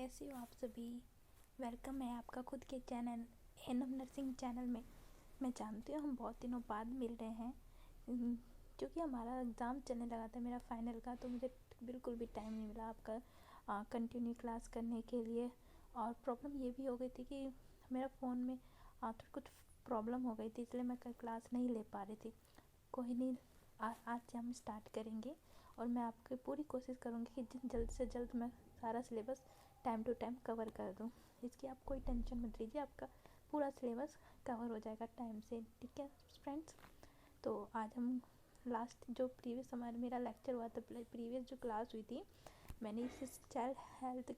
कैसे हो आप सभी। वेलकम है आपका खुद के चैनल एनम नर्सिंग चैनल में। मैं जानती हूँ हम बहुत दिनों बाद मिल रहे हैं क्योंकि हमारा एग्ज़ाम चलने लगा था मेरा फाइनल का, तो मुझे बिल्कुल भी टाइम नहीं मिला आपका कंटिन्यू क्लास करने के लिए। और प्रॉब्लम ये भी हो गई थी कि मेरा फ़ोन में थोड़ी कुछ प्रॉब्लम हो गई थी, इसलिए मैं कल क्लास नहीं ले पा रही थी। कोई नहीं, आज से हम स्टार्ट करेंगे और मैं आपकी पूरी कोशिश करूँगी कि जल्द से जल्द मैं सारा syllabus time to time cover कर दूँ। इसकी आप कोई टेंशन मत लीजिए, आपका पूरा सिलेबस कवर हो जाएगा टाइम से, ठीक है फ्रेंड्स। तो आज हम लास्ट जो प्रीवियस हमारा मेरा लेक्चर हुआ था, प्रीवियस जो क्लास हुई थी, मैंने इस चाइल्ड हेल्थ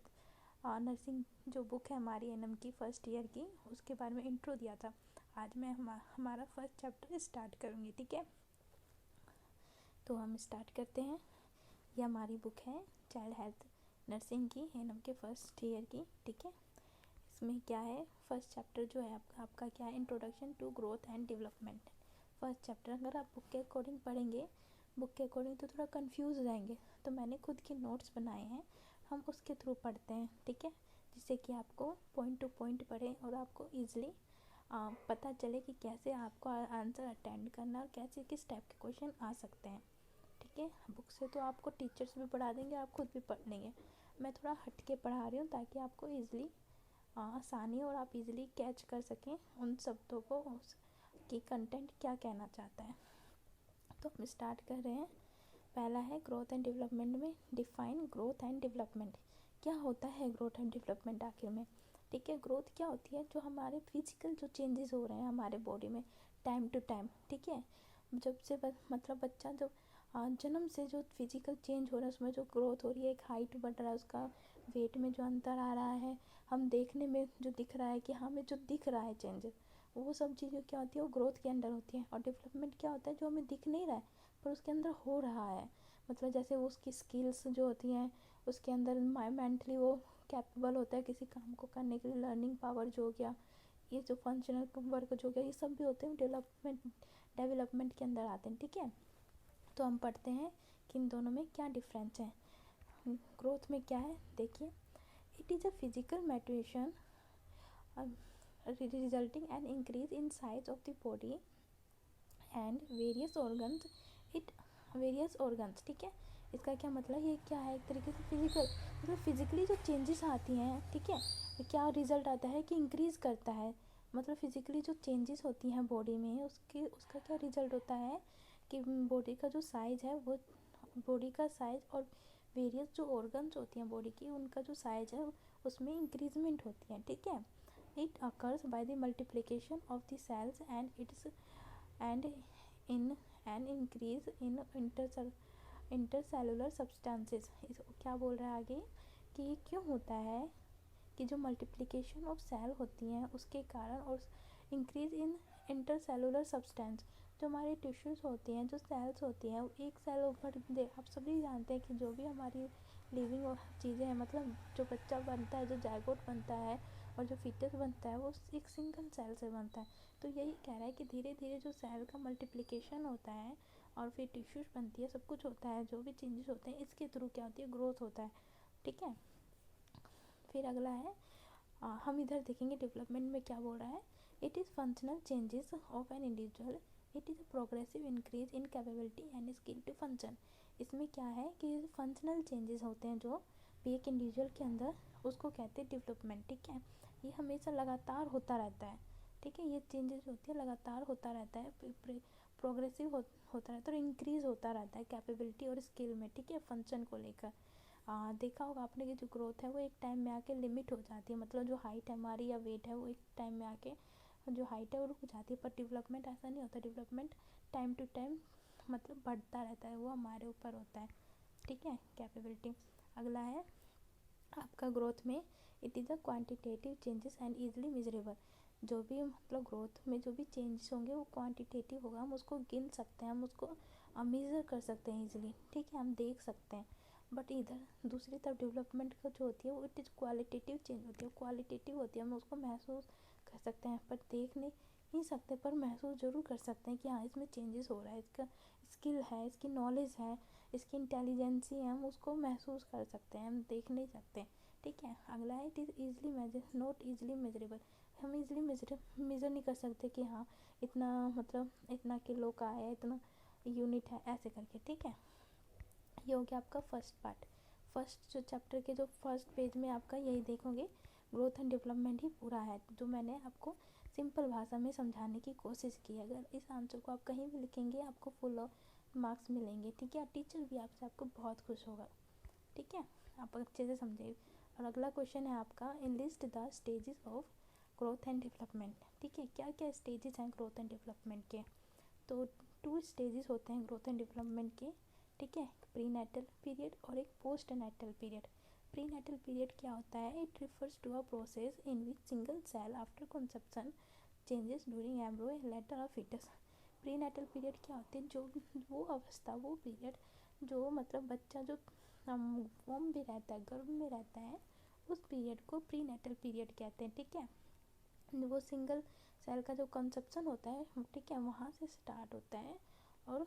नर्सिंग जो बुक है हमारी एनएम की फर्स्ट ईयर की, उसके बारे में इंट्रो दिया था। आज मैं हमारा फर्स्ट चैप्टर स्टार्ट करूँगी, ठीक है। तो हम स्टार्ट करते हैं। ये हमारी बुक है चाइल्ड हेल्थ नर्सिंग की एनएम के फर्स्ट ईयर की, ठीक है। इसमें क्या है, फर्स्ट चैप्टर जो है आपका क्या है, introduction to growth and development. First chapter अगर आप बुक के अकॉर्डिंग पढ़ेंगे, बुक के अकॉर्डिंग तो थोड़ा कंफ्यूज हो जाएंगे, तो मैंने खुद के नोट्स बनाए हैं, हम उसके थ्रू पढ़ते हैं, ठीक है। जिससे कि आपको पॉइंट टू पॉइंट पढ़ें और आपको ईजिली पता चले कि कैसे आपको आंसर अटेंड करना और कैसे किस टाइप के क्वेश्चन आ सकते हैं, ठीक है। बुक से तो आपको टीचर्स भी पढ़ा देंगे, आप खुद भी पढ़ लेंगे। मैं थोड़ा हट के पढ़ा रही हूँ ताकि आपको ईजिली आसानी और आप इजीली कैच कर सकें उन शब्दों को, कि कंटेंट क्या कहना चाहता है। तो हम स्टार्ट कर रहे हैं। पहला है ग्रोथ एंड डेवलपमेंट में डिफाइन ग्रोथ एंड डेवलपमेंट। क्या होता है ग्रोथ एंड डेवलपमेंट आखिर में, ठीक है। ग्रोथ क्या होती है, जो हमारे फिजिकल जो चेंजेस हो रहे हैं हमारे बॉडी में टाइम टू टाइम, ठीक है। जब से मतलब बच्चा जब जन्म से जो फिजिकल चेंज हो रहा है उसमें जो ग्रोथ हो रही है, एक हाइट बढ़ रहा है, उसका वेट में जो अंतर आ रहा है, हम देखने में जो दिख रहा है कि हमें जो दिख रहा है चेंजेस, वो सब चीज़ें क्या होती है, वो ग्रोथ के अंडर होती है। और डेवलपमेंट क्या होता है, जो हमें दिख नहीं रहा है पर उसके अंदर हो रहा है, मतलब जैसे वो उसकी स्किल्स जो होती हैं, उसके अंदर मेंटली वो कैपेबल होता है किसी काम को करने के लिए, लर्निंग पावर जो हो गया, ये जो फंक्शनल वर्क जो हो गया, ये सब भी होते हैं डेवलपमेंट के अंदर आते हैं, ठीक है। तो हम पढ़ते हैं कि इन दोनों में क्या डिफरेंस है। ग्रोथ में क्या है, देखिए, it is a physical maturation resulting an increase in size of the body and various organs, ठीक है। इसका क्या मतलब, ये क्या है, एक तरीके से फिजिकल, मतलब फिजिकली जो चेंजेस आती हैं, ठीक है, क्या रिजल्ट आता है कि इंक्रीज़ करता है। मतलब फिजिकली जो चेंजेस होती हैं बॉडी में, उसका क्या रिजल्ट होता है कि बॉडी का जो साइज़ है, वो बॉडी का साइज़ और वेरियस जो ऑर्गन्स होती हैं बॉडी की, उनका जो साइज़ है उसमें इंक्रीजमेंट होती है, ठीक है। It occurs by the multiplication of the cells and in an increase in intercellular substances. क्या बोल रहा है आगे कि ये क्यों होता है कि जो मल्टीप्लिकेशन ऑफ सेल होती हैं उसके कारण, और इंक्रीज इन इंटरसेलुलर सब्सटेंस, जो हमारे टिश्यूज़ होती हैं, जो सेल्स होती हैं, एक सेल ऊपर आप सभी जानते हैं कि जो भी हमारी लिविंग चीज़ें हैं, मतलब जो बच्चा बनता है, जो जायगोट बनता है और जो फीटस बनता है, वो एक सिंगल सेल से बनता है। तो यही कह रहा है कि धीरे धीरे जो सेल का मल्टीप्लिकेशन होता है और फिर टिश्यूज बनती है, सब कुछ होता है, जो भी चेंजेस होते हैं, इसके थ्रू क्या होती है, ग्रोथ होता है, ठीक है। फिर अगला है, हम इधर देखेंगे डेवलपमेंट में क्या बोल रहा है। It is functional changes of an individual, it is a progressive increase in capability and skill to function. इसमें क्या है कि फंक्शनल चेंजेस होते हैं जो भी एक इंडिविजुअल के अंदर, उसको कहते हैं डेवलपमेंट, ठीक है। ये हमेशा लगातार होता रहता है, ठीक है। ये चेंजेस होती है, लगातार होता रहता है, प्रोग्रेसिव होता रहता है और इंक्रीज़ होता रहता है कैपेबिलिटी और स्किल में, ठीक है, फंक्शन को लेकर। देखा होगा आपने कि जो ग्रोथ है वो एक टाइम में आके लिमिट हो जाती है, मतलब जो हाइट है हमारी या वेट है, वो एक टाइम में आके जो हाइट है वो रुक जाती है। पर डेवलपमेंट ऐसा नहीं होता, डेवलपमेंट टाइम टू टाइम मतलब बढ़ता रहता है, वो हमारे ऊपर होता है, ठीक है, कैपेबिलिटी। अगला है आपका ग्रोथ में, it is a quantitative changes and easily measurable. जो भी मतलब ग्रोथ में जो भी चेंजेस होंगे वो क्वांटिटेटिव होगा, हम उसको गिन सकते हैं, हम उसको मेज़र कर सकते हैं ईजिली, ठीक है, हम देख सकते हैं। बट इधर दूसरी तरफ डेवलपमेंट का जो होती है वो इट इज़ क्वालिटेटिव चेंज होती है, क्वालिटेटिव होती है, हम उसको महसूस कर सकते हैं, पर देख नहीं सकते, पर महसूस ज़रूर कर सकते हैं कि हाँ इसमें चेंजेस हो रहा है, इसका स्किल है, इसकी नॉलेज है, इसकी इंटेलिजेंसी है, हम उसको महसूस कर सकते हैं, हम देख नहीं सकते, ठीक है। अगला है it is easily measure not easily measurable. हम ईजिली मेजर नहीं कर सकते कि हाँ इतना मतलब इतना किलो का है, इतना यूनिट है, ऐसे करके, ठीक है। ये हो गया आपका फर्स्ट पार्ट। फर्स्ट जो चैप्टर के जो फर्स्ट पेज में आपका यही देखोगे, ग्रोथ एंड डेवलपमेंट ही पूरा है, जो मैंने आपको सिंपल भाषा में समझाने की कोशिश की। अगर इस आंसर को आप कहीं भी लिखेंगे आपको फुल मार्क्स मिलेंगे, ठीक है। टीचर भी आपको बहुत खुश होगा, ठीक है, आप अच्छे से समझिए। और अगला क्वेश्चन है आपका, list the stages of growth and development, ठीक है। क्या क्या स्टेजेस हैं ग्रोथ एंड डेवलपमेंट के? तो 2 स्टेजेस होते हैं ग्रोथ एंड डेवलपमेंट के, ठीक है। प्री नेटल पीरियड और एक post natal period. Pre natal period क्या होता है? It refers to a process in which single cell after conception changes during embryo later of foetus. Pre natal period क्या होते हैं? जो वो अवस्था, वो पीरियड जो मतलब बच्चा जो वॉम भी रहता है, गर्भ में रहता है, उस पीरियड को प्री नेटल पीरियड कहते हैं, ठीक है। वो सिंगल सेल का जो कंसेप्शन होता है, ठीक है, वहाँ से स्टार्ट होता है और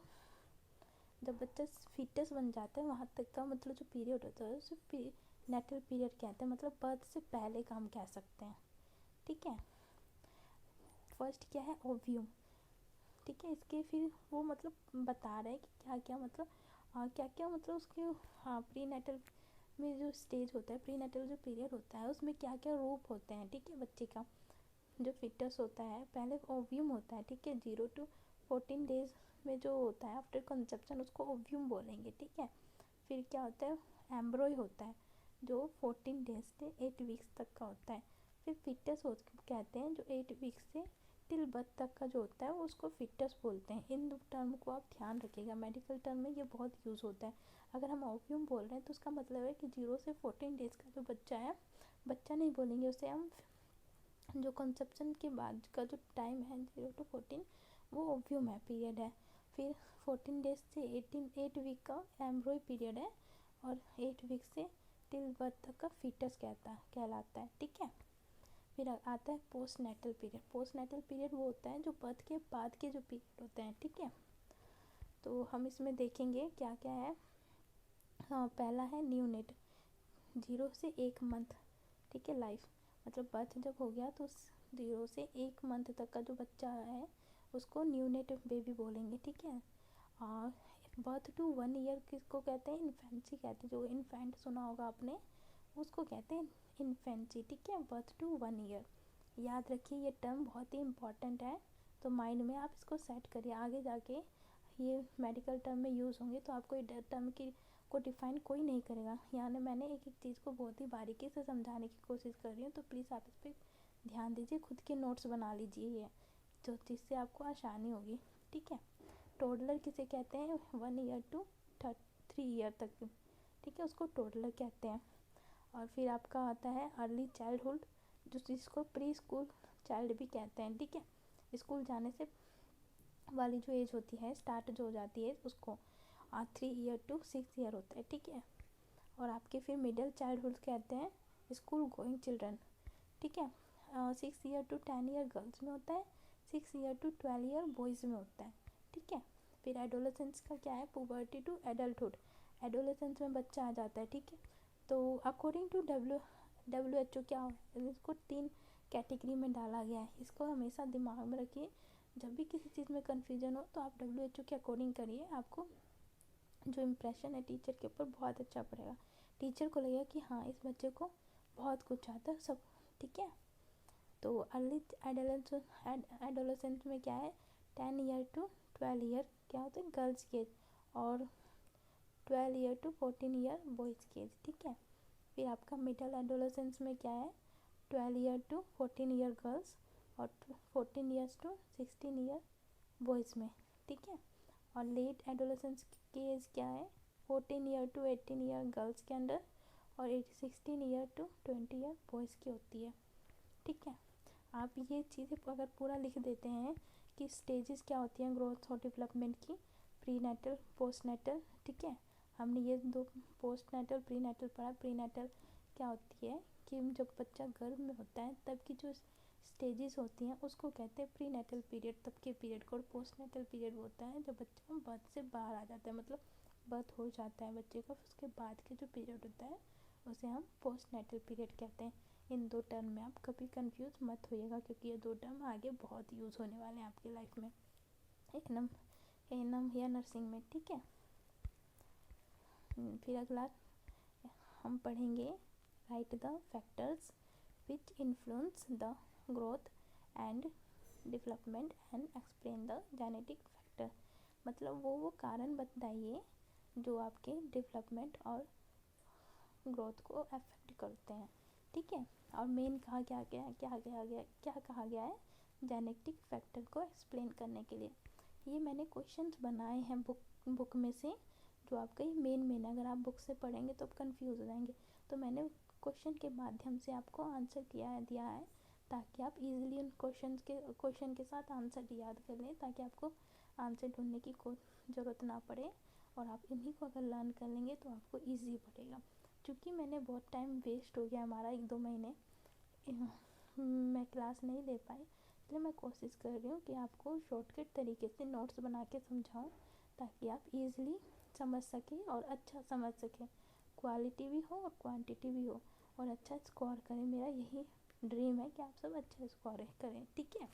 जब बच्चा फीटस बन जाता है वहाँ तक का मतलब जो पीरियड होता है उसे नेटल पीरियड कहते हैं, मतलब बर्थ से पहले का हम कह सकते हैं, ठीक है। फर्स्ट क्या है? ओव्यूम, ठीक है। इसके फिर वो मतलब बता रहे हैं कि क्या क्या मतलब क्या क्या मतलब उसके प्री नेटल में जो स्टेज होता है, प्री नेटल जो पीरियड होता है उसमें क्या क्या रूप होते हैं, ठीक है। बच्चे का जो फिटस होता है, पहले ओव्यूम होता है, ठीक है। 0 to 14 डेज में जो होता है आफ्टर कंसेप्शन उसको ओव्यूम बोलेंगे, ठीक है। फिर क्या होता है? एम्ब्रॉय होता है जो 14 डेज से 8 वीक्स तक का होता है। फिर फिटस हो कहते हैं जो 8 वीक्स से टिल बर्थ तक का जो होता है वो उसको फिटस बोलते हैं। इन दो टर्म को आप ध्यान रखिएगा, मेडिकल टर्म में ये बहुत यूज़ होता है। अगर हम ओव्यूम बोल रहे हैं तो उसका मतलब है कि 0 से 14 डेज का जो बच्चा है, बच्चा नहीं बोलेंगे उसे हम, जो कंसेप्शन के बाद का जो टाइम है 0 to 14 वो ओव्यूम है, पीरियड है। फिर 14 डेज से 8 वीक का एम्ब्रॉय पीरियड है और 8 वीक से टिल बर्थ तक का फीटस कहलाता है, ठीक है। फिर आता है post natal period. Post natal period वो होता है जो बर्थ के बाद के जो पीरियड होते हैं, ठीक है। तो हम इसमें देखेंगे क्या क्या है। हाँ, पहला है न्यूनेट, 0 से 1 मंथ, ठीक है। लाइफ मतलब बर्थ जब हो गया तो 0 से 1 मंथ तक का जो बच्चा है उसको न्यूनेट बेबी बोलेंगे, ठीक है। और बर्थ टू 1 ईयर किसको कहते हैं? इन्फेंसी कहते हैं। जो इन्फेंट सुना होगा आपने उसको कहते हैं इन्फेंसी, ठीक है। बर्थ टू 1 ईयर, याद रखिए ये टर्म बहुत ही इम्पॉर्टेंट है, तो माइंड में आप इसको सेट करिए। आगे जाके ये मेडिकल टर्म में यूज़ होंगे तो आपको ये टर्म की को डिफ़ाइन कोई नहीं करेगा। यानी मैंने एक एक चीज़ को बहुत ही बारीकी से समझाने की कोशिश कर रही हूँ, तो प्लीज़ आप इस पर ध्यान दीजिए, खुद के नोट्स बना लीजिए ये, तो जिससे आपको आसानी होगी, ठीक है। टोडलर किसे कहते हैं? 1 ईयर to 3 ईयर तक, ठीक है, उसको टोडलर कहते हैं। और फिर आपका आता है अर्ली चाइल्डहुड, जिसको प्री स्कूल चाइल्ड भी कहते हैं, ठीक है। स्कूल जाने से वाली जो एज होती है, स्टार्ट जो हो जाती है उसको 3 ईयर to 6 ईयर होता है, ठीक है। और आपके फिर मिडिल चाइल्डहुड कहते हैं स्कूल गोइंग चिल्ड्रन, ठीक है। 6 ईयर to 10 ईयर गर्ल्स में होता है, 6 ईयर to 12 ईयर बॉयज़ में होता है, ठीक है। फिर एडोलेसेंस का क्या है? पुबर्टी टू एडल्टहुड, एडोलेसेंस में बच्चा आ जाता है, ठीक है। तो अकॉर्डिंग टू WHO क्या है, इसको 3 कैटेगरी में डाला गया है। इसको हमेशा दिमाग में रखिए, जब भी किसी चीज़ में कन्फ्यूजन हो तो आप WHO के अकॉर्डिंग करिए, आपको जो इम्प्रेशन है टीचर के ऊपर बहुत अच्छा पड़ेगा। टीचर को लगेगा कि हाँ इस बच्चे को बहुत कुछ आता है सब, ठीक है। तो अर्ली एडोलेसेंस में क्या है? 10 ईयर to 12 ईयर क्या होता है? गर्ल्स की एज, और 12 ईयर to 14 ईयर बॉयज़ की एज, ठीक है। फिर आपका मिडल एडोलेसेंस में क्या है? 12 ईयर to 14 ईयर गर्ल्स और 14 ईयर्स to 16 ईयर बॉयज़ में, ठीक है। और लेट एडोलेसेंस की एज क्या है? 14 ईयर to 18 ईयर गर्ल्स के अंदर और 16 ईयर to 20 ईयर बॉयज़ की होती है, ठीक है। आप ये चीज़ें अगर पूरा लिख देते हैं कि स्टेजेस क्या होती हैं ग्रोथ और डेवलपमेंट की, प्री नेटल, पोस्ट नेटल, ठीक है। हमने ये 2 पोस्ट नेटल प्री नेटल पढ़ा। प्री नेटल क्या होती है कि जब बच्चा गर्भ में होता है तब की जो स्टेजेस होती हैं उसको कहते हैं प्री नेटल पीरियड, तब के पीरियड को। और पोस्ट नेटल पीरियड होता है जब बच्चा बर्थ से बाहर आ जाता है, मतलब बर्थ हो जाता है बच्चे का, उसके बाद के जो पीरियड होता है उसे हम पोस्ट नेटल पीरियड कहते हैं। इन दो टर्म में आप कभी कंफ्यूज मत होइएगा, क्योंकि ये दो टर्म आगे बहुत यूज़ होने वाले हैं आपकी लाइफ में एनम या नर्सिंग में, ठीक है। फिर अगला हम पढ़ेंगे right the factors which influence the growth and development and explain the genetic factor. मतलब वो कारण बताइए जो आपके डेवलपमेंट और ग्रोथ को अफेक्ट करते हैं, ठीक है। और मेन कहा गया है जेनेटिक फैक्टर को एक्सप्लेन करने के लिए। ये मैंने क्वेश्चंस बनाए हैं बुक में से, जो आपका ही मेन अगर आप बुक से पढ़ेंगे तो आप कंफ्यूज हो जाएंगे। तो मैंने क्वेश्चन के माध्यम से आपको आंसर दिया है ताकि आप इजीली उन क्वेश्चन के साथ आंसर याद कर लें, ताकि आपको आंसर ढूंढने की कोई ज़रूरत ना पड़े। और आप इन्हीं को अगर लर्न कर लेंगे तो आपको ईजी पड़ेगा। क्योंकि मैंने बहुत टाइम वेस्ट हो गया हमारा 1-2 महीने, मैं क्लास नहीं ले पाई, इसलिए मैं कोशिश कर रही हूँ कि आपको शॉर्टकट तरीके से नोट्स बना के समझाऊँ, ताकि आप इजीली समझ सकें और अच्छा समझ सकें, क्वालिटी भी हो और क्वांटिटी भी हो, और अच्छा स्कोर करें। मेरा यही ड्रीम है कि आप सब अच्छा स्कोर करें, ठीक है।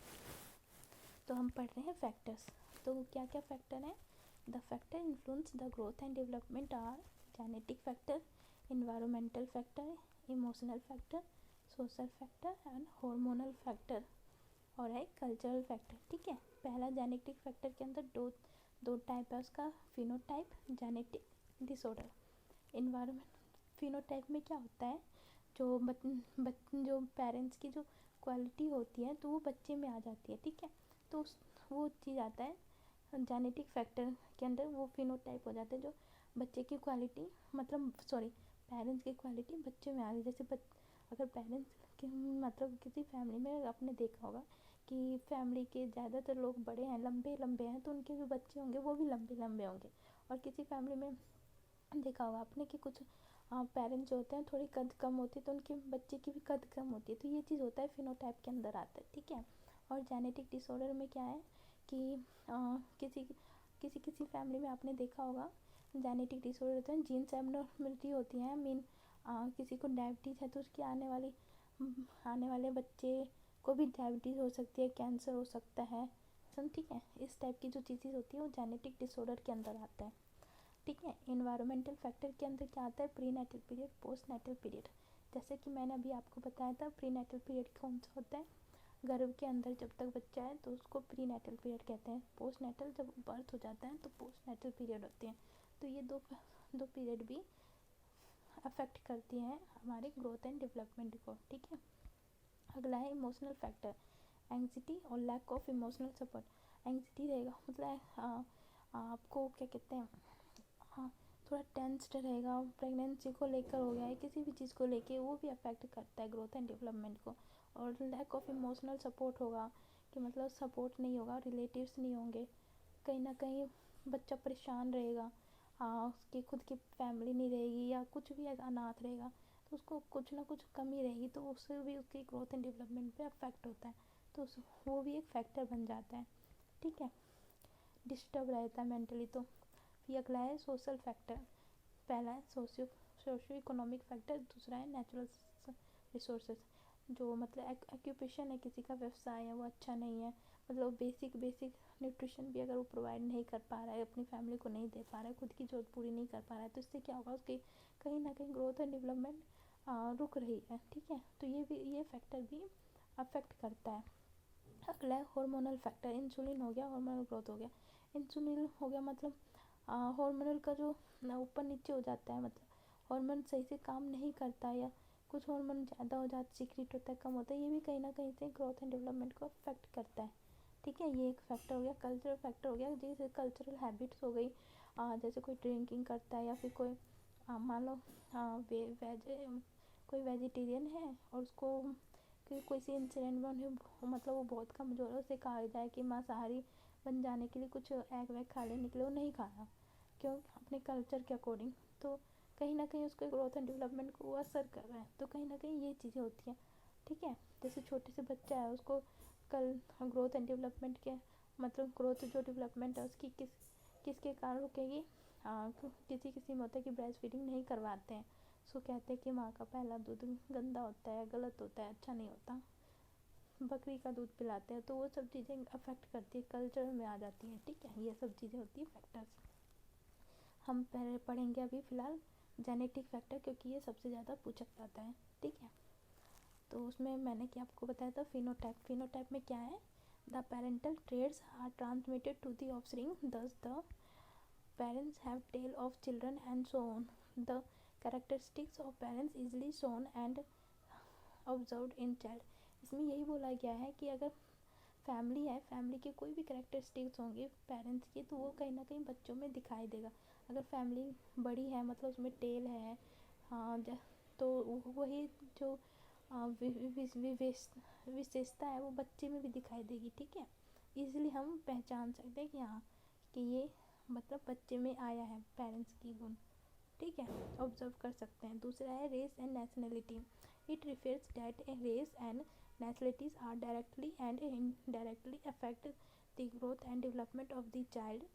तो हम पढ़ रहे हैं फैक्टर्स। तो क्या क्या फैक्टर हैं? The factor influence the growth and development are genetic factor, environmental factor, emotional factor, social factor and hormonal factor, और है कल्चरल फैक्टर, ठीक है। पहला जेनेटिक फैक्टर के अंदर दो टाइप है उसका, phenotype, genetic disorder. Environment phenotype में क्या होता है, जो पेरेंट्स की जो क्वालिटी होती है तो वो बच्चे में आ जाती है, ठीक है। तो वो चीज़ आता है जेनेटिक फैक्टर के अंदर, वो फिनोटाइप हो जाता है, जो बच्चे की क्वालिटी पेरेंट्स की क्वालिटी बच्चे में आ रही है। जैसे अगर पेरेंट्स के किसी फैमिली में आपने देखा होगा कि फैमिली के ज़्यादातर लोग बड़े हैं, लंबे हैं, तो उनके जो बच्चे होंगे वो भी लंबे होंगे। और किसी फैमिली में देखा होगा आपने कि कुछ पेरेंट्स जो होते हैं थोड़ी कद कम होती है, तो उनके बच्चे की भी कद कम होती है। तो ये चीज़ होता है फिनोटाइप के अंदर आता है, ठीक है। और जेनेटिक डिसऑर्डर में क्या है कि किसी फैमिली में आपने देखा होगा जेनेटिक डिसऑर्डर होते हैं, जीन्स एबनॉर्मलिटी होती हैं। किसी को डायबिटीज़ है तो उसकी आने वाले बच्चे को भी डायबिटीज़ हो सकती है, कैंसर हो सकता है, ठीक है। इस टाइप की जो चीज़ें होती है वो जेनेटिक डिसऑर्डर के अंदर आता है, ठीक है। इन्वायरमेंटल फैक्टर के अंदर क्या आता है, pre natal period, post natal period. जैसे कि मैंने अभी आपको बताया था, प्री नेटल पीरियड कौन सा होता है, गर्भ के अंदर जब तक बच्चा है तो उसको प्री नेटल पीरियड कहते हैं। पोस्ट नेटल जब बर्थ हो जाता है तो पोस्ट नेटल पीरियड होते हैं। तो ये दो पीरियड भी अफेक्ट करती हैं हमारे ग्रोथ एंड डेवलपमेंट को, ठीक है। अगला है इमोशनल फैक्टर, एंग्जाइटी और lack of emotional support. Anxiety रहेगा, मतलब आपको क्या कहते हैं, हाँ, थोड़ा टेंस्ड रहेगा, प्रेगनेंसी को लेकर हो गया है, किसी भी चीज़ को लेके, वो भी अफेक्ट करता है ग्रोथ एंड डेवलपमेंट को। और लैक ऑफ इमोशनल सपोर्ट होगा कि मतलब सपोर्ट नहीं होगा, रिलेटिव्स नहीं होंगे, कहीं ना कहीं बच्चा परेशान रहेगा, उसकी खुद की फैमिली नहीं रहेगी या कुछ भी अनाथ रहेगा, तो उसको कुछ ना कुछ कमी रहेगी, तो उससे भी उसकी ग्रोथ एंड डेवलपमेंट पे अफेक्ट होता है। तो वो भी एक फैक्टर बन जाता है, ठीक है। डिस्टर्ब रहता है मेंटली। तो ये अगला है सोशल फैक्टर। पहला है सोशियो इकोनॉमिक फैक्टर, दूसरा है नेचुरल रिसोर्सेज। जो मतलब ऑक्यूपेशन है किसी का, व्यवसाय है, वो अच्छा नहीं है, मतलब बेसिक न्यूट्रिशन भी अगर वो प्रोवाइड नहीं कर पा रहा है, अपनी फैमिली को नहीं दे पा रहा है, खुद की जरूरत पूरी नहीं कर पा रहा है, तो इससे क्या होगा, उसकी कहीं ना कहीं ग्रोथ एंड डेवलपमेंट रुक रही है, ठीक है। तो ये फैक्टर भी अफेक्ट करता है। अगला है हार्मोनल फैक्टर। इंसुलिन हो गया, हार्मोनल ग्रोथ हो गया। इंसुलिन हो गया मतलब हार्मोनल का जो ऊपर नीचे हो जाता है, मतलब हार्मोन सही से काम नहीं करता, या कुछ हार्मोन ज़्यादा हो जाता, सीक्रेट होता है, कम होता है, ये भी कहीं ना कहीं से ग्रोथ एंड डेवलपमेंट को अफेक्ट करता है, ठीक है। ये एक फैक्टर हो गया। कल्चरल फैक्टर हो गया, जैसे कल्चरल हैबिट्स हो गई, जैसे कोई ड्रिंकिंग करता है, या फिर कोई मान लो कोई वेजिटेरियन है और उसको किसी इंसिडेंट में उन्हें मतलब वो बहुत कमज़ोर है, उसे कहा जाए कि मांसाहारी बन जाने के लिए कुछ एग वैग खा लेने के लिए, वो नहीं खाना, क्यों, अपने कल्चर के अकॉर्डिंग, तो कहीं ना कहीं उसके ग्रोथ एंड डेवलपमेंट को वो असर कर रहा है। तो कहीं ना कहीं ये चीज़ें होती हैं, ठीक है। जैसे छोटे से बच्चा है, उसको कल ग्रोथ एंड डेवलपमेंट के मतलब ग्रोथ जो डेवलपमेंट है उसकी किसके कारण रुकेगी, किसी में होता है कि ब्रेस्ट फीडिंग नहीं करवाते हैं, सो कहते हैं कि माँ का पहला दूध गंदा होता है, गलत होता है, अच्छा नहीं होता, बकरी का दूध पिलाते हैं, तो वो सब चीज़ें अफेक्ट करती है, कल्चर में आ जाती हैं, ठीक है। ये सब चीज़ें होती है फैक्टर्स। हम पहले पढ़ेंगे अभी फ़िलहाल जेनेटिक फैक्टर, क्योंकि ये सबसे ज़्यादा पूछा जाता है, ठीक है। तो उसमें मैंने क्या आपको बताया था, फिनोटाइप। फिनोटाइप में क्या है, the parental traits are transmitted to the offspring, thus the parents have tell of children and so on. The characteristics of parents easily shown and observed in child. इसमें यही बोला गया है कि अगर फैमिली है, फैमिली के कोई भी कैरेक्टरिस्टिक्स होंगे पेरेंट्स के, तो वो कहीं ना कहीं बच्चों में दिखाई देगा। अगर फैमिली बड़ी है, मतलब उसमें टेल है, हाँ, तो वही जो विशेषता है वो बच्चे में भी दिखाई देगी, ठीक है। इजीली हम पहचान सकते हैं कि हाँ, कि ये मतलब बच्चे में आया है पेरेंट्स की गुण, ठीक है, ऑब्जर्व कर सकते हैं। दूसरा है race and nationality. It refers that a race and nationalities are directly and indirectly affect the growth and development of the child.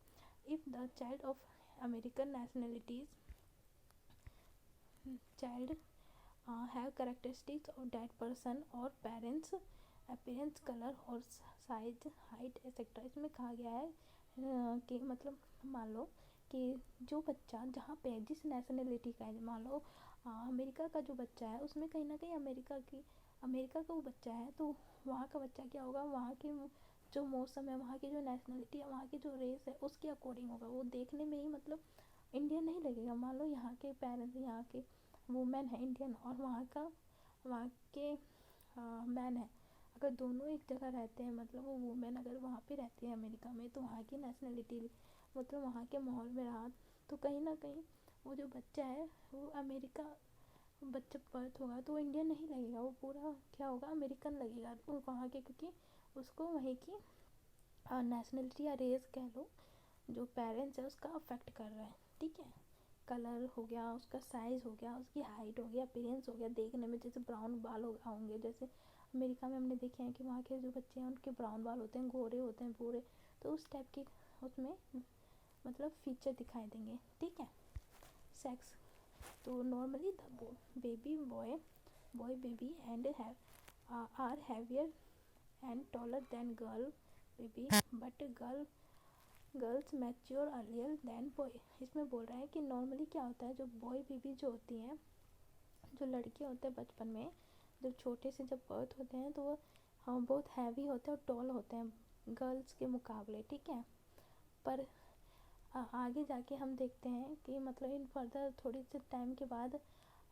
If the child of American nationalities child have characteristics of that person or parents appearance, color और size, height etc. इसमें कहा गया है कि मतलब मान लो कि जो बच्चा जहाँ पे जिस नेशनलिटी का है, मान लो अमेरिका का जो बच्चा है, उसमें कहीं ना कहीं अमेरिका का वो बच्चा है, तो वहाँ का बच्चा क्या होगा, वहाँ के जो मौसम है, वहाँ की जो नेशनलिटी है, वहाँ की जो रेस है, उसके अकॉर्डिंग होगा। वो देखने में ही मतलब इंडियन नहीं लगेगा। मान लो यहाँ के पेरेंट्स, यहाँ के वुमेन है इंडियन, और वहाँ के मैन है, अगर दोनों एक जगह रहते हैं, मतलब वो वुमेन अगर वहाँ पे रहती है अमेरिका में, तो वहाँ की नेशनलिटी मतलब वहाँ के माहौल में रहा, तो कहीं ना कहीं वो जो बच्चा है वो अमेरिका बच्चा बर्थ होगा, तो वो इंडियन नहीं लगेगा, वो पूरा क्या होगा, अमेरिकन लगेगा वहाँ के, क्योंकि उसको वहीं की नेशनलिटी या रेस कह लो, जो पेरेंट्स है उसका अफेक्ट कर रहा है, ठीक है। कलर हो गया, उसका साइज़ हो गया, उसकी हाइट हो गया, अपीयरेंस हो गया, देखने में जैसे ब्राउन बाल होंगे, जैसे अमेरिका में हमने देखे हैं कि वहाँ के जो बच्चे हैं उनके ब्राउन बाल होते हैं, गोरे होते हैं पूरे, तो उस टाइप के उसमें मतलब फीचर दिखाई देंगे, ठीक है। सेक्स, तो normally the baby boy baby and have are heavier and taller than girl baby, but girls mature earlier than boy. इसमें बोल रहा है कि नॉर्मली क्या होता है, जो बॉय बेबी जो होती हैं, जो लड़के होते हैं बचपन में, जब छोटे से जब बर्थ होते हैं, तो वो बहुत हैवी होते हैं और टॉल होते हैं गर्ल्स के मुकाबले, ठीक है। पर आगे जाके हम देखते हैं कि मतलब इन फर्दर थोड़ी से टाइम के बाद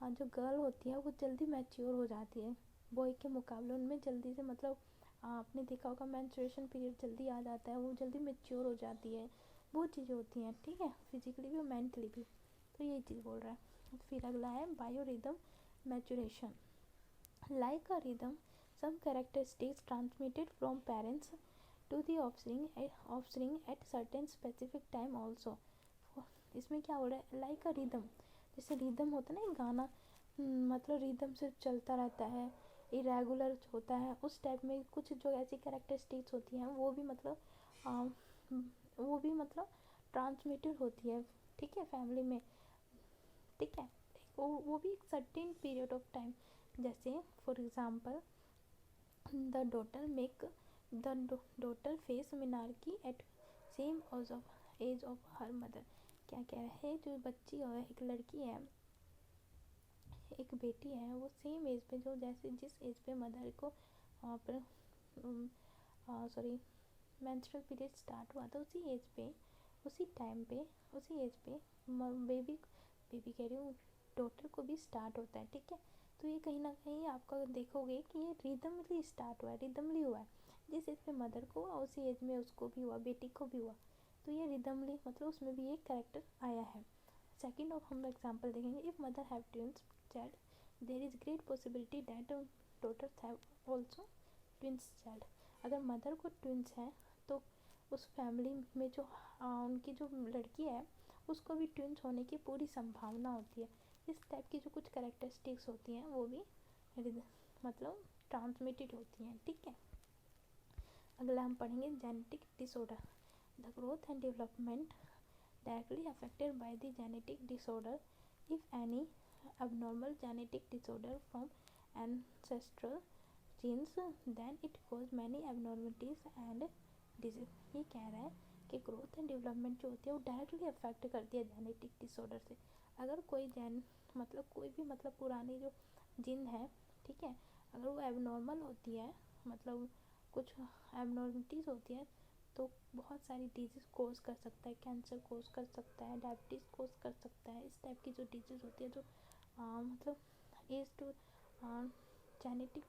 जो गर्ल होती है वो जल्दी मैच्योर हो जाती है बॉय के मुकाबले, उनमें जल्दी से मतलब आपने देखा होगा मेंस्ट्रुएशन पीरियड जल्दी आ जाता है, वो जल्दी मैच्योर हो जाती है, बहुत चीज़ें होती हैं, ठीक है, फिजिकली भी और मेंटली भी। तो यही चीज़ बोल रहा है। फिर अगला है bio rhythm maturation. Like a rhythm some characteristics transmitted from parents to the offspring at certain specific time also. इसमें क्या हो रहा है, लाइक अ रिदम, जैसे रिदम होता है ना एक गाना, मतलब रिदम से चलता रहता है, इरेगुलर होता है, उस टाइप में कुछ जो ऐसी कैरेक्टरिस्टिक्स होती हैं वो भी मतलब आ, ट्रांसमिटेड होती है, ठीक है, फैमिली में, ठीक है। वो भी एक सर्टेन पीरियड ऑफ टाइम, जैसे for example the daughter face menarche at same age of her mother. क्या कह रहे हैं, जो बच्ची है, एक लड़की है, एक बेटी है, वो सेम एज पे, जो जैसे जिस एज पे मदर को सॉरी मेंस्ट्रुअल पीरियड स्टार्ट हुआ था, उसी एज पे, उसी टाइम पे, उसी एज पे बेबी बेबी कह रही हूँ, डॉटर को भी स्टार्ट होता है, ठीक है। तो ये कहीं ना कहीं आपका देखोगे कि ये रिदमली स्टार्ट हुआ है, रिदमली हुआ है, जिस एज पे मदर को हुआ उसी एज में उसको भी हुआ, बेटी को भी हुआ, तो ये रिदमली मतलब उसमें भी एक कैरेक्टर आया है। सेकेंड ऑफ हम एग्जाम्पल देखेंगे, if mother have twins child there is great possibility that daughters have also twins child. अगर मदर को ट्विंस हैं, तो उस फैमिली में जो उनकी जो लड़की है उसको भी ट्विंस होने की पूरी संभावना होती है। इस टाइप की जो कुछ कैरेक्टरिस्टिक्स होती हैं वो भी मतलब ट्रांसमिटेड होती हैं, ठीक है। अगला हम पढ़ेंगे genetic disorder. The growth and development directly affected by the genetic disorder if any abnormal genetic disorder from ancestral genes, then it cause many abnormalities and disease। ये कह रहा है कि ग्रोथ एंड डेवलपमेंट जो होती है वो डायरेक्टली अफेक्ट करती है जेनेटिक डिसऑर्डर से। अगर कोई मतलब कोई भी मतलब पुरानी जो जीन है, ठीक है, अगर वो एबनॉर्मल होती है, मतलब कुछ एबनॉर्मलिटीज़ होती है, तो बहुत सारी डिजीज़ कोज कर सकता है, कैंसर कोज कर सकता है, डायबिटीज़ कोज कर सकता है। इस टाइप की जो डिजीज़ होती है जो मतलब एज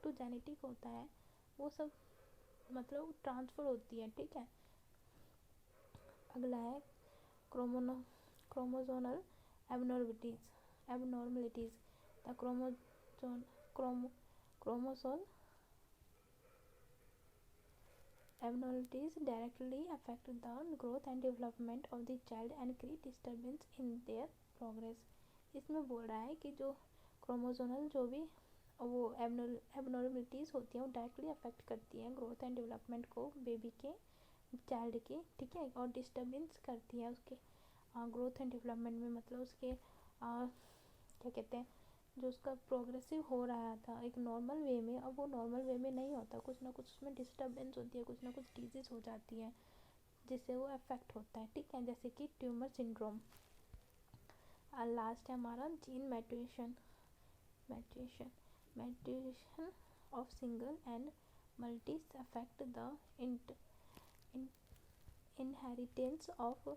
टू जेनेटिक होता है, वो सब मतलब ट्रांसफ़र होती है, ठीक है। अगला है chromosomal abnormalities the chromosome abnormalities directly affect the growth and development of the child and create disturbance in their progress। इसमें बोल रहा है कि जो क्रोमोसोनल जो भी वो एबनॉर्मलिटीज़ होती हैं वो डायरेक्टली अफेक्ट करती हैं ग्रोथ एंड डेवलपमेंट को बेबी के, चाइल्ड के, ठीक है, और डिस्टर्बेंस करती है उसके ग्रोथ एंड डेवलपमेंट में, मतलब उसके क्या कहते हैं, जो उसका प्रोग्रेसिव हो रहा था एक नॉर्मल वे में, अब वो नॉर्मल वे में नहीं होता, कुछ ना कुछ उसमें डिस्टर्बेंस होती है, कुछ ना कुछ डिजीज़ हो जाती है जिससे वो अफेक्ट होता है, ठीक है, जैसे कि ट्यूमर सिंड्रोम। और लास्ट है हमारा gene maturation of single and मल्टीज affect the inheritance of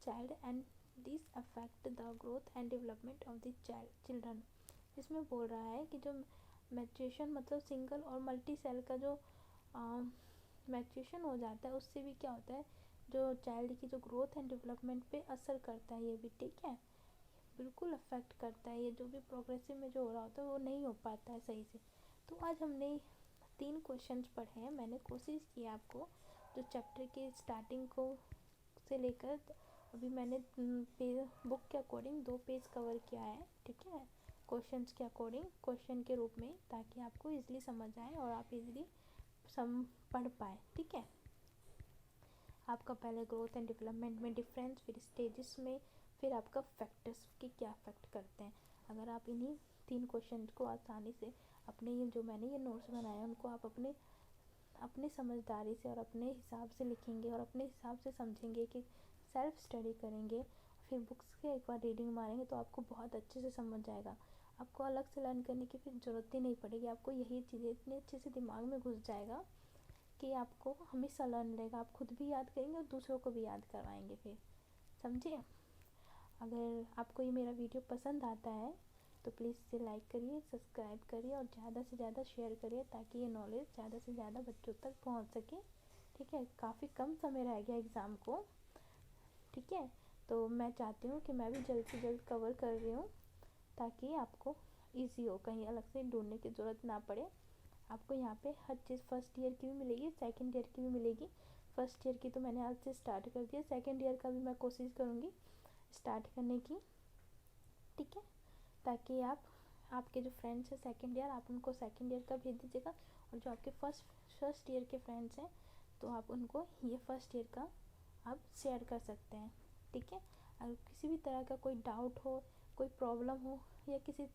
child and this affect the growth and development of the children। इसमें बोल रहा है कि जो मैच्यूरेशन मतलब सिंगल और मल्टी सेल का जो मैच्यूरेशन हो जाता है उससे भी क्या होता है, जो चाइल्ड की जो ग्रोथ एंड डेवलपमेंट पे असर करता है, ये भी, ठीक है, बिल्कुल अफेक्ट करता है। ये जो भी प्रोग्रेसिव में जो हो रहा होता है वो नहीं हो पाता है सही से। तो आज हमने 3 क्वेश्चंस पढ़े हैं। मैंने कोशिश की आपको जो चैप्टर के स्टार्टिंग को से लेकर अभी मैंने बुक के अकॉर्डिंग 2 पेज कवर किया है, ठीक है, क्वेश्चंस के अकॉर्डिंग, क्वेश्चन के रूप में, ताकि आपको इजीली समझ आए और आप इजीली पढ़ पाए, ठीक है। आपका पहले ग्रोथ एंड डेवलपमेंट में डिफरेंस, फिर स्टेजेस में, फिर आपका फैक्टर्स की क्या अफेक्ट करते हैं। अगर आप इन्हीं 3 क्वेश्चन को आसानी से अपने ये जो मैंने ये नोट्स बनाए हैं उनको आप अपने समझदारी से और अपने हिसाब से लिखेंगे और अपने हिसाब से समझेंगे, कि सेल्फ स्टडी करेंगे, फिर बुक्स के एक बार रीडिंग मारेंगे, तो आपको बहुत अच्छे से समझ जाएगा। आपको अलग से लर्न करने की फिर ज़रूरत ही नहीं पड़ेगी। आपको यही चीज़ें इतने अच्छे से दिमाग में घुस जाएगा कि आपको हमेशा लर्न रहेगा। आप खुद भी याद करेंगे और दूसरों को भी याद करवाएंगे फिर, समझे। अगर आपको ये मेरा वीडियो पसंद आता है तो प्लीज़ इसे लाइक करिए, सब्सक्राइब करिए और ज़्यादा से ज़्यादा शेयर करिए, ताकि ये नॉलेज ज़्यादा से ज़्यादा बच्चों तक पहुंच सके, ठीक है। काफ़ी कम समय रह गया एग्ज़ाम को, ठीक है, तो मैं चाहती हूँ कि मैं भी जल्द से जल्द कवर कर रही हूँ, ताकि आपको ईजी हो, कहीं अलग से ढूंढने की ज़रूरत ना पड़े। आपको यहाँ पे हर चीज़ फर्स्ट ईयर की भी मिलेगी, सेकंड ईयर की भी मिलेगी। फर्स्ट ईयर की तो मैंने आज से स्टार्ट कर दिया, सेकंड ईयर का भी मैं कोशिश करूँगी स्टार्ट करने की, ठीक है, ताकि आपके जो फ्रेंड्स हैं सेकंड ईयर, आप उनको सेकंड ईयर का भेज दीजिएगा, और जो आपके फर्स्ट ईयर के फ्रेंड्स हैं तो आप उनको ये फर्स्ट ईयर का आप शेयर कर सकते हैं, ठीक है। अगर किसी भी तरह का कोई डाउट हो, कोई प्रॉब्लम हो, या किसी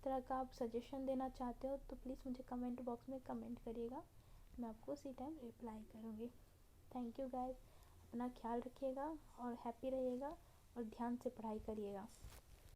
तरह का आप सजेशन देना चाहते हो, तो प्लीज़ मुझे कमेंट बॉक्स में कमेंट करिएगा, मैं आपको उसी टाइम रिप्लाई करूँगी। थैंक यू गाइस, अपना ख्याल रखिएगा और हैप्पी रहिएगा और ध्यान से पढ़ाई करिएगा।